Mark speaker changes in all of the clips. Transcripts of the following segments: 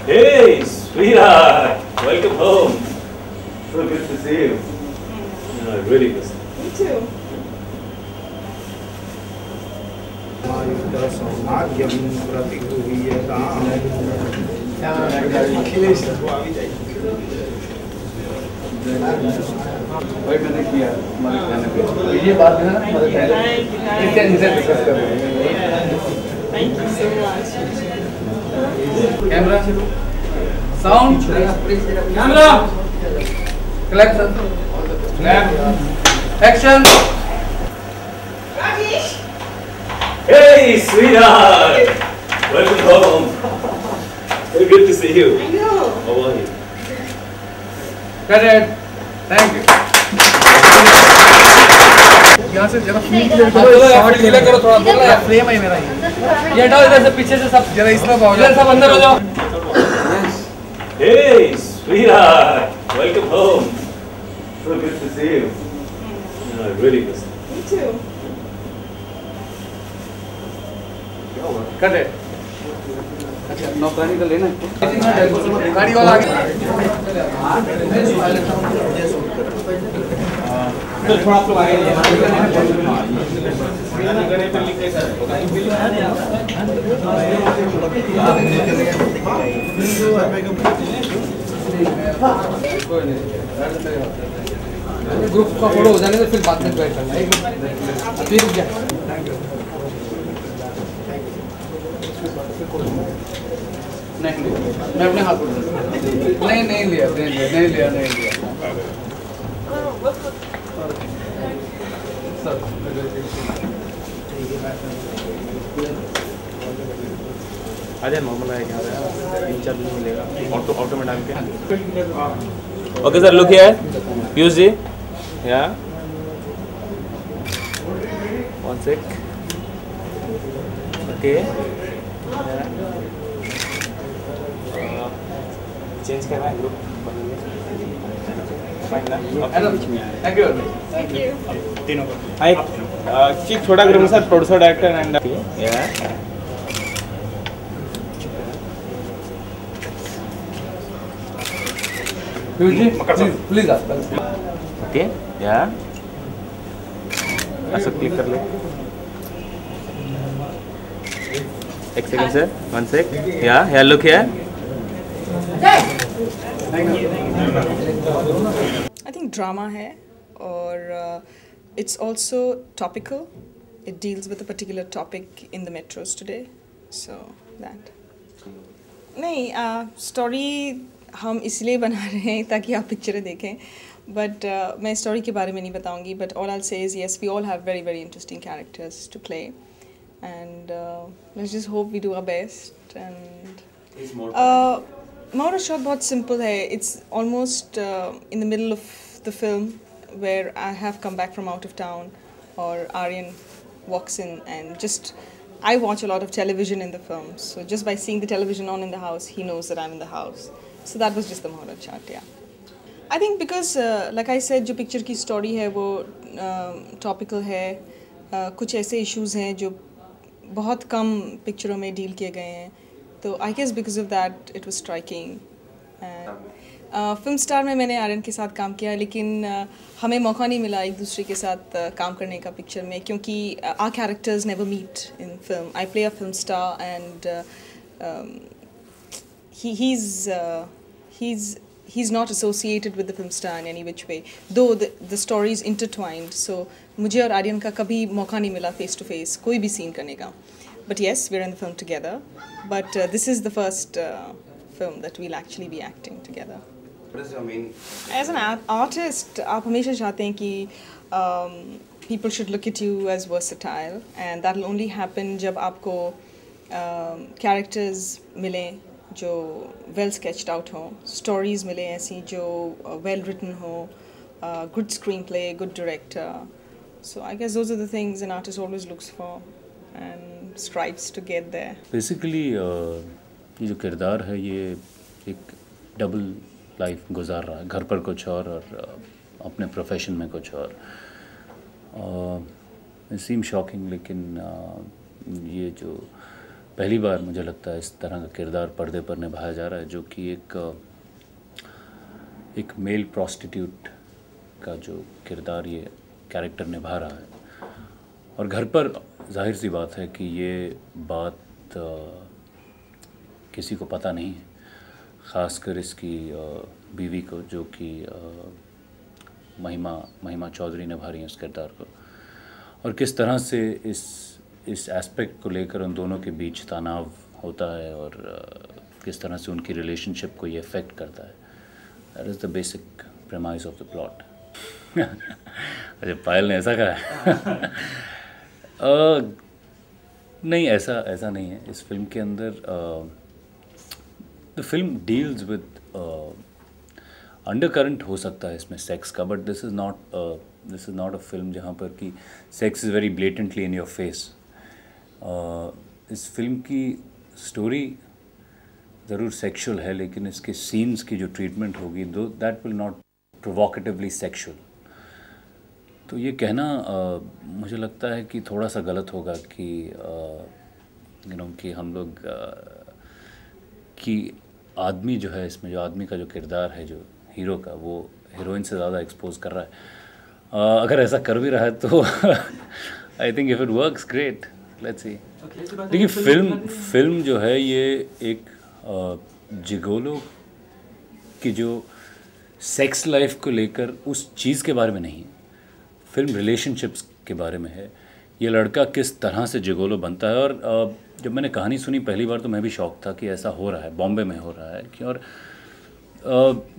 Speaker 1: Hey, sweetheart! Welcome home. So good to see you. Really good.
Speaker 2: Me too.
Speaker 3: वही मैंने किया हमारे खाने पे ये बात है ना हमारे खाने इनसे डिस्कस कर रहे हैं
Speaker 2: Thank you so much.
Speaker 3: Camera sound camera clap sir clap action
Speaker 2: Rajesh!
Speaker 1: Hey, sweetheart! Welcome home. Very good to see you.
Speaker 2: I know.
Speaker 1: How are you?
Speaker 3: Correct thank you
Speaker 4: यहाँ से जरा फील
Speaker 3: क्लियर करो थोड़ा बोला यार
Speaker 4: frame है मेरा ये
Speaker 3: हटाओ इधर से पीछे से सब
Speaker 4: जरा इस तरफ आओ
Speaker 3: इधर सब अंदर हो जाओ
Speaker 1: Hey, sweetheart! Welcome home. So good to see you. Really good.
Speaker 2: Me too.
Speaker 3: Correct अच्छा नौकरानी का लेना है
Speaker 4: गाड़ी वाला आगे
Speaker 3: तो थोड़ा आप लोग आगे ग्रुप का फोटो हो जाने तो फिर बाद में बैठ करना एक मिनट फिर क्या नहीं मैं अपने हाथ नहीं लिया सर
Speaker 5: अजय नॉर्मल आएगा 3-4 दिन मिलेगा ऑटो में डाल के
Speaker 1: Okay, sir. Look here. Piyush ji. Yeah. One sec. Okay.
Speaker 5: Change करना है group
Speaker 3: thank you
Speaker 2: Thank you.
Speaker 5: तीनों को हाँ एक चीज छोटा group sir producer director and
Speaker 1: Yeah.
Speaker 3: Please
Speaker 1: Okay. Yeah. Ashok click कर ले. एक second sir. One sec. Yeah. Yeah. Look here.
Speaker 2: I think drama है और it's also topical. It deals with a particular topic in the metros today. So that. नहीं story हम इसलिए बना रहे हैं ताकि आप पिक्चरें देखें बट मैं स्टोरी के बारे में नहीं बताऊंगी but all I say is yes we all have very very interesting characters to play and let's just hope we do our best and मोर शॉट बहुत सिंपल है it's almost in the middle of the film where I have come back from out of town और Aryan walks in and just I watch a lot of television in the film so just by seeing the television on in the house he knows that I'm in the house so that was just the Muhurat shot yeah I think because like I said जो picture की story है वो topical है कुछ ऐसे issues हैं जो बहुत कम पिक्चरों में डील किए गए हैं तो I guess because of that it was striking film star में मैंने आर्यन के साथ काम किया लेकिन हमें मौका नहीं मिला एक दूसरे के साथ काम करने का पिक्चर में क्योंकि our characters never meet in film I play a film star and he's not associated with the film star in any which way though the story is intertwined so मुझे और आर्यन का कभी मौका नहीं मिला face to face कोई भी scene करने का but yes we're in the film together but this is the first film that we'll actually be acting together.
Speaker 5: What is your main?
Speaker 2: As an artist, आप हमेशा चाहते हैं कि people should look at you as versatile and that will only happen जब आपको characters मिलें जो well sketched out हों, stories मिलें ऐसी जो well written हों, good screenplay, good director. So I guess those are the things an artist always looks for and strives to get there.
Speaker 6: Basically ये जो किरदार है ये एक डबल लाइफ गुजार रहा है घर पर कुछ और अपने प्रोफेशन में कुछ और इट सीम शॉकिंग लेकिन ये जो पहली बार मुझे लगता है इस तरह का किरदार पर्दे पर निभाया जा रहा है, जो कि एक मेल प्रॉस्टिट्यूट का जो किरदार ये कैरेक्टर निभा रहा है। और घर पर जाहिर सी बात है कि ये बात किसी को पता नहीं है, ख़ासकर इसकी बीवी को, जो कि महिमा चौधरी निभा रही हैं उस किरदार को, और किस तरह से इस एस्पेक्ट को लेकर उन दोनों के बीच तनाव होता है और किस तरह से उनकी रिलेशनशिप को ये अफेक्ट करता है। That is the basic premise of the plot. अच्छा, पायल ने ऐसा कहा है? नहीं, ऐसा नहीं है। इस फिल्म के अंदर the film deals with under current हो सकता है इसमें सेक्स का, but this is not a film जहाँ पर कि sex is very blatantly in your face. इस फिल्म की स्टोरी ज़रूर सेक्सुअल है, लेकिन इसके सीन्स की जो ट्रीटमेंट होगी दो दैट विल नॉट प्रोवोकेटिवली सेक्सुअल। तो ये कहना मुझे लगता है कि थोड़ा सा गलत होगा कि कि हम लोग कि आदमी जो है इसमें, जो आदमी का जो किरदार है जो हीरो का, वो हीरोइन से ज़्यादा एक्सपोज कर रहा है। अगर ऐसा कर भी रहा है तो I think if it works great, let's see. देखिए, फिल्म जो है ये एक जिगोलो की जो सेक्स लाइफ को लेकर उस चीज़ के बारे में नहीं, फिल्म रिलेशनशिप्स के बारे में है। ये लड़का किस तरह से जिगोलो बनता है। और जब मैंने कहानी सुनी पहली बार तो मैं भी शॉक था कि ऐसा हो रहा है, बॉम्बे में हो रहा है कि, और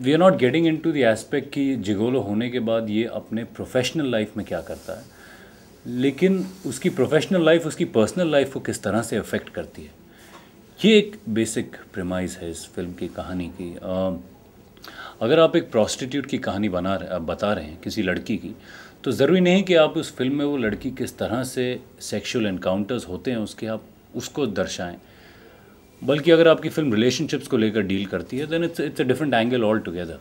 Speaker 6: we are not getting into the aspect कि जिगोलो होने के बाद ये अपने प्रोफेशनल लाइफ में क्या करता है, लेकिन उसकी प्रोफेशनल लाइफ उसकी पर्सनल लाइफ को किस तरह से अफेक्ट करती है। ये एक बेसिक प्रेमाइज़ है इस फिल्म की कहानी की। अगर आप एक प्रॉस्टिट्यूट की कहानी बता रहे हैं किसी लड़की की, तो ज़रूरी नहीं कि आप उस फिल्म में वो लड़की किस तरह से सेक्सुअल एनकाउंटर्स होते हैं उसके आप उसको दर्शाएं, बल्कि अगर आपकी फिल्म रिलेशनशिप्स को लेकर डील करती है then it's a different angle altogether.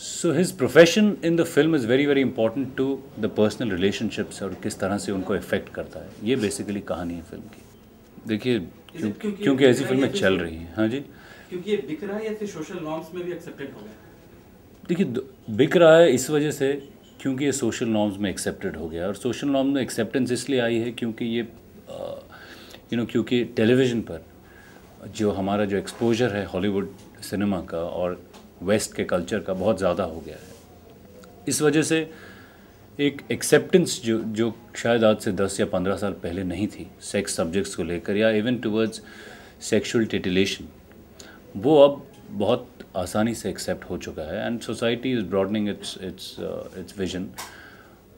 Speaker 6: So his profession in the film is very very important to the personal relationships और किस तरह से उनको इफेक्ट करता है। ये बेसिकली कहानी है फिल्म की। देखिए, क्योंकि ऐसी फिल्में चल रही हैं। हाँ जी,
Speaker 7: क्योंकि ये बिक रहा है या फिर सोशल नॉर्म्स में भी एक्सेप्टेड हो गया?
Speaker 6: देखिए, बिक रहा है इस वजह से क्योंकि ये सोशल नॉर्म्स में एक्सेप्टेड हो गया। और सोशल नॉर्म में एक्सेप्टेंस इसलिए आई है क्योंकि ये क्योंकि टेलीविज़न पर जो हमारा जो एक्सपोजर है हॉलीवुड सिनेमा का और वेस्ट के कल्चर का बहुत ज़्यादा हो गया है। इस वजह से एक एक्सेप्टेंस जो शायद आज से 10 या 15 साल पहले नहीं थी सेक्स सब्जेक्ट्स को लेकर या इवन टुवर्ड्स सेक्सुअल टिटिलेशन, वो अब बहुत आसानी से एक्सेप्ट हो चुका है। And society is broadening its vision.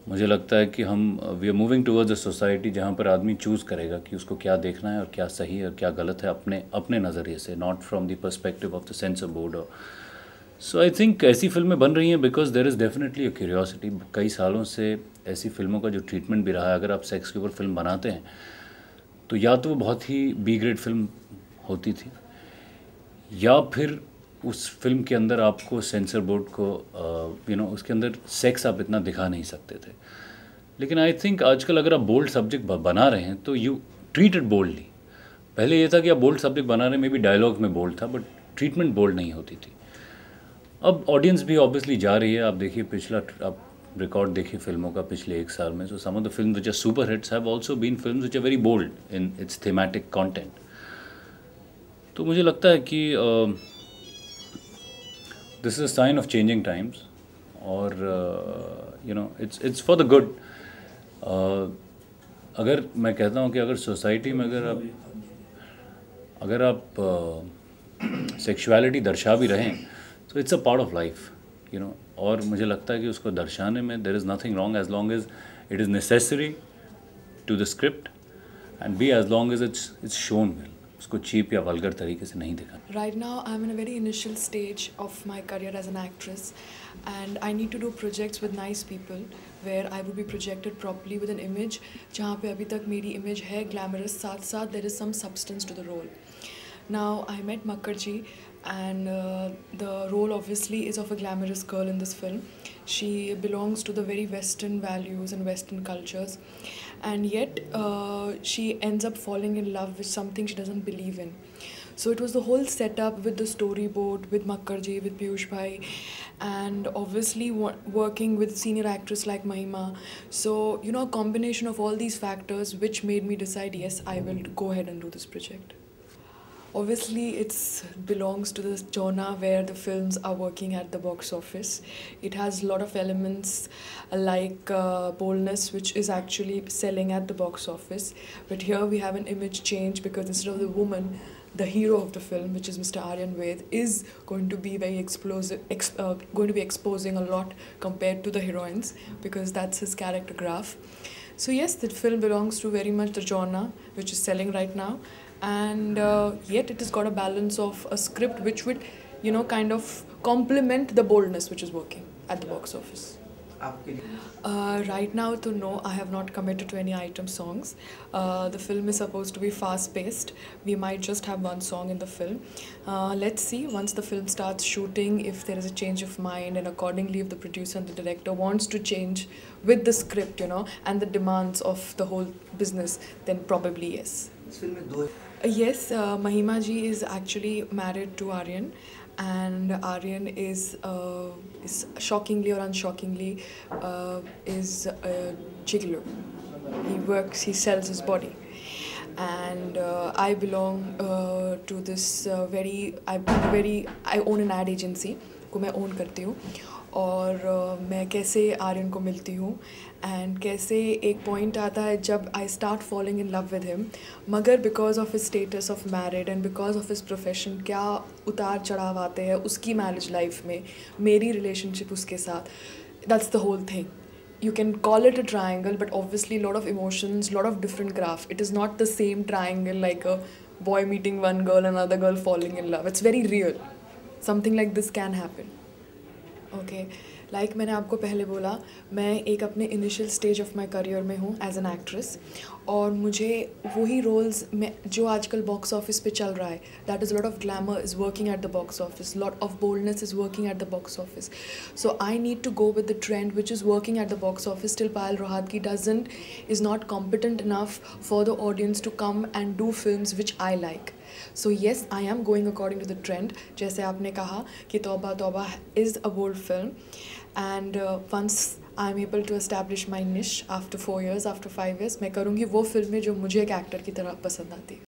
Speaker 6: मुझे लगता है कि we are moving towards a society जहाँ पर आदमी चूज़ करेगा कि उसको क्या देखना है और क्या सही है और क्या गलत है अपने नज़रिए से, not from the perspective of the censor board. So I think ऐसी फिल्में बन रही हैं because there is definitely a curiosity. कई सालों से ऐसी फिल्मों का जो ट्रीटमेंट भी रहा है, अगर आप सेक्स के ऊपर फिल्म बनाते हैं तो या तो वो बहुत ही बी ग्रेड फिल्म होती थी, या फिर उस फिल्म के अंदर आपको सेंसर बोर्ड को उसके अंदर सेक्स आप इतना दिखा नहीं सकते थे। लेकिन आई थिंक आजकल अगर आप बोल्ड सब्जेक्ट बना रहे हैं तो यू ट्रीट इट बोल्डली। पहले ये था कि आप बोल्ड सब्जेक्ट बना रहे हैं, मे बी डायलॉग में बोल्ड था बट ट्रीटमेंट बोल्ड नहीं होती थी। अब ऑडियंस भी ऑब्वियसली जा रही है। आप देखिए आप रिकॉर्ड देखिए फिल्मों का पिछले 1 साल में। So some of the film which are super hits have also been films which are very bold in its thematic content. तो मुझे लगता है कि this is a sign of changing times और इट्स फॉर द गुड। अगर मैं कहता हूँ कि अगर सोसाइटी में अगर आप सेक्सुअलिटी दर्शा भी रहें तो it's a part of life और मुझे लगता है कि उसको दर्शाने में there is nothing wrong as long as it is necessary to the script and be as long as it's shown well. उसको चीप या वल्गर तरीके से नहीं दिखा।
Speaker 8: Right now I'm in a very initial stage of my career as an actress and I need to do projects with nice people where I would be projected properly with an image जहाँ पे अभी तक मेरी image है glamorous, साथ साथ there is some substance to the role. Now, I met Makkarji, and the role obviously is of a glamorous girl in this film. She belongs to the very Western values and Western cultures, and yet she ends up falling in love with something she doesn't believe in. So it was the whole setup with the storyboard, with Makkarji, with Piyush Bhai, and obviously working with senior actress like Mahima. So, you know, a combination of all these factors which made me decide, yes, I will go ahead and do this project. Obviously, it belongs to the genre where the films are working at the box office. It has a lot of elements like boldness, which is actually selling at the box office. But here we have an image change because instead of the woman, the hero of the film, which is Mr. Aryan Vaid, is going to be very explosive, going to be exposing a lot compared to the heroines because that's his character graph. So yes, the film belongs to very much the genre which is selling right now, and yet it has got a balance of a script which would, you know, kind of complement the boldness which is working at the box office. Right now, to no, I have not committed to any item songs. The film is supposed to be fast-paced. We might just have one song in the film. Let's see, once the film starts shooting, if there is a change of mind, and accordingly if the producer and the director wants to change with the script, you know, and the demands of the whole business, then probably yes. Yes, Mahima ji is actually married to Aryan, and Aryan is shockingly or unshockingly is a gigolo. He sells his body, and I belong to this I own an ad agency को मैं own करती हूँ, और मैं कैसे आर्यन को मिलती हूँ एंड कैसे एक पॉइंट आता है जब I start following in love with him, मगर because of his status of married and because of his profession क्या उतार चढ़ाव आते हैं उसकी मैरिज लाइफ में, मेरी रिलेशनशिप उसके साथ, that's the whole thing. You can call it a triangle, but obviously a lot of emotions, lot of different graph. It is not the same triangle like a boy meeting one girl and another girl falling in love. It's very real. Something like this can happen. Okay. Like मैंने आपको पहले बोला, मैं एक अपने initial stage of my career में हूँ as an actress, और मुझे वही रोल्स में जो आजकल बॉक्स ऑफिस पे चल रहा है, that is lot of glamour is working at the box office, lot of boldness is working at the box office. So I need to go with the trend which is working at the box office till Payal Rohatgi is not competent enough for the audience to come and do films which I like. So yes, I am going according to the trend. जैसे आपने कहा कि तौबा तौबा is a bold film, and once I am able to establish my niche after 4 years, after 5 years, मैं करूँगी वो फिल्में जो मुझे एक एक्टर की तरह पसंद आती है.